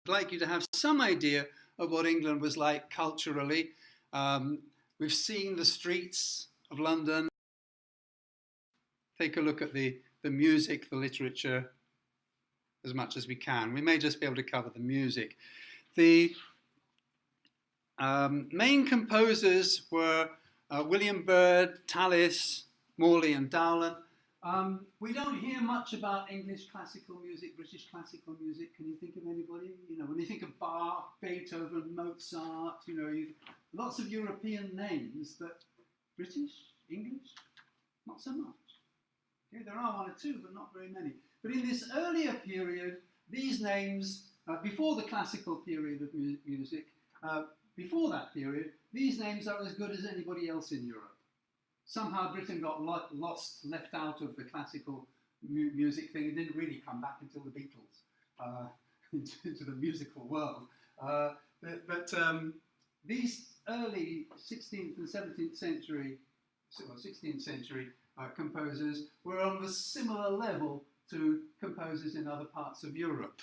like you to have some idea of what England was like culturally. We've seen the streets of London. Take a look at the music, the literature, as much as we can. We may just be able to cover the music. The main composers were William Byrd, Tallis, Morley and Dowland. We don't hear much about English classical music, British classical music. Can you think of anybody? You know, when you think of Bach, Beethoven, Mozart, you know, lots of European names, but British, English, not so much. Okay, there are one or two, but not very many. But in this earlier period, these names, before the classical period of music, before that period, these names are as good as anybody else in Europe. Somehow Britain got lost, left out of the classical music thing. It didn't really come back until the Beatles into the musical world. But these early 16th and 17th century, 16th century composers were on a similar level to composers in other parts of Europe.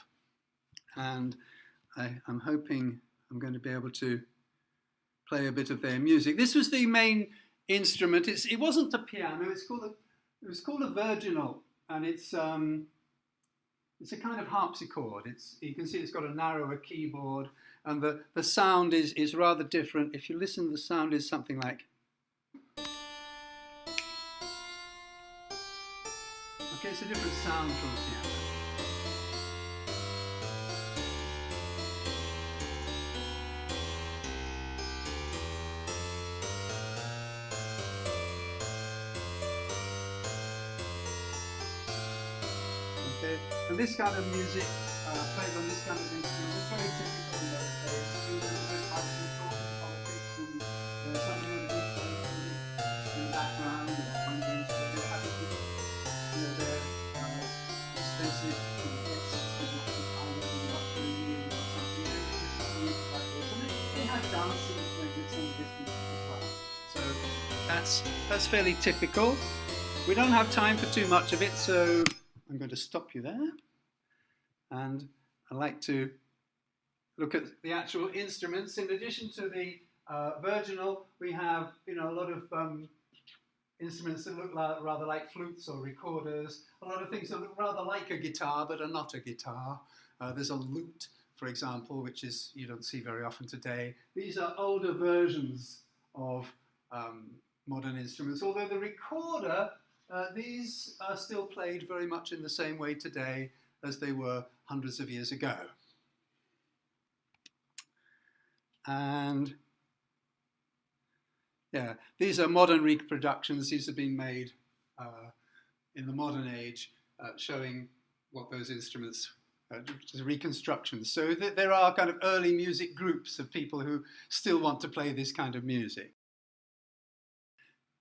And I'm hoping I'm going to be able to play a bit of their music. This was the main instrument. It wasn't a piano. It was called a virginal, and it's a kind of harpsichord. You can see it's got a narrower keyboard, and the sound is rather different. If you listen, the sound is something like. Okay, it's a different sound from the piano. Okay, and this kind of music played on this kind of instrument was very typical in those days. Students were fighting, talking politics, and something in the background, or one instrument, they're having to, you know, their expensive guests would not be covered in luxury or something. They just used like this, and they had dancing with some of this music as well. So that's fairly typical. We don't have time for too much of it, so I'm going to stop you there, and I'd like to look at the actual instruments. In addition to the virginal, we have, you know, a lot of instruments that look rather like flutes or recorders, a lot of things that look rather like a guitar but are not a guitar. There's a lute, for example, which you don't see very often today. These are older versions of modern instruments, although the recorder, these are still played very much in the same way today as they were hundreds of years ago. And yeah, these are modern reproductions. These have been made in the modern age, showing what those instruments, reconstructions. So there are kind of early music groups of people who still want to play this kind of music.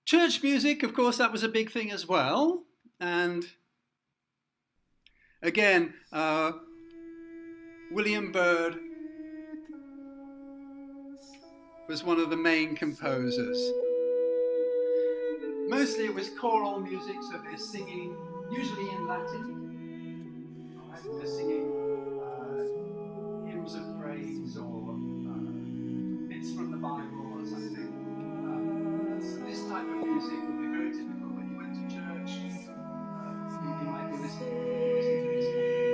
Church music, of course, that was a big thing as well. And again, William Byrd was one of the main composers. Mostly it was choral music, so they're singing, usually in Latin. Right? They're singing hymns of praise or bits from the Bible or something. So this type of music would be very typical when you went to church. You might be listening to this kind of music.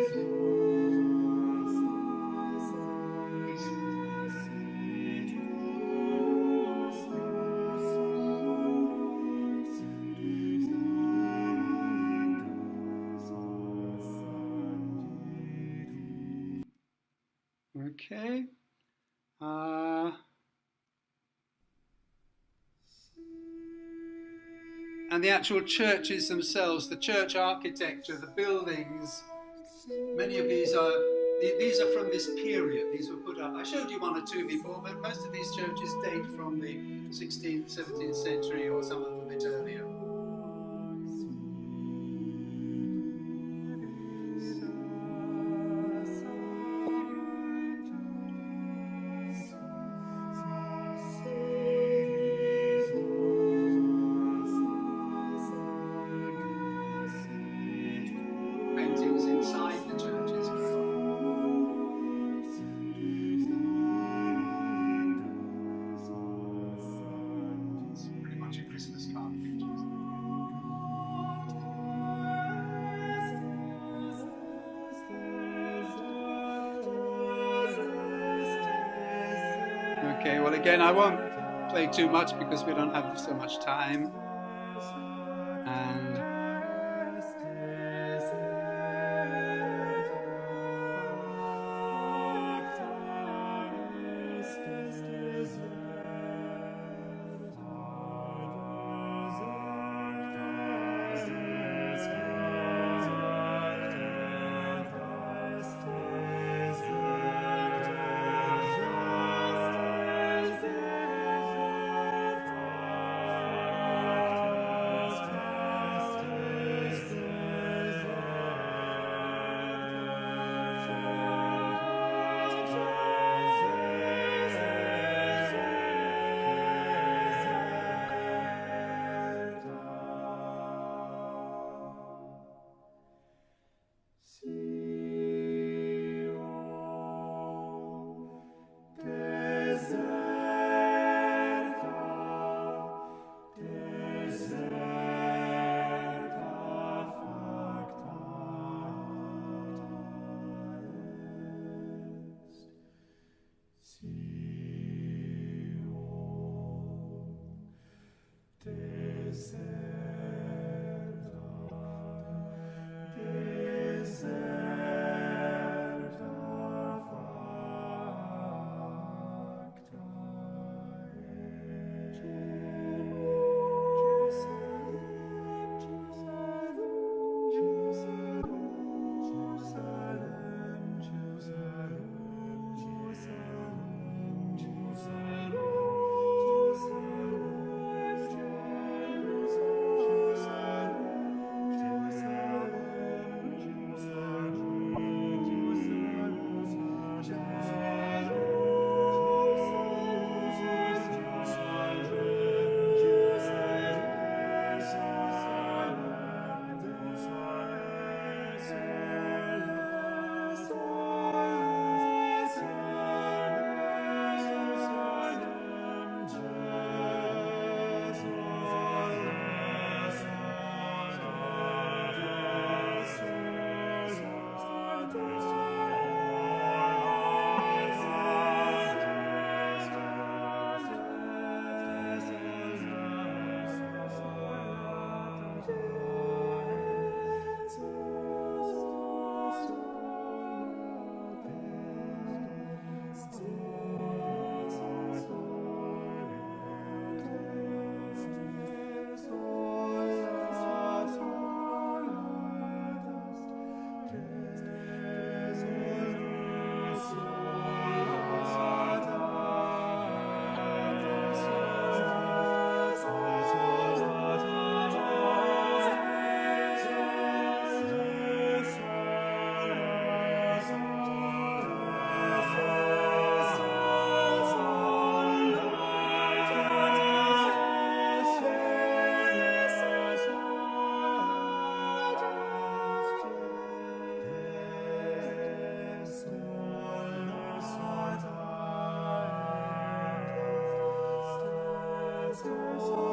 Okay. And the actual churches themselves, the church architecture, the buildings, many of these are from this period. These were put up. I showed you one or two before, but most of these churches date from the 16th, 17th century, or some of them a bit earlier. Okay, well again, I won't play too much because we don't have so much time. And So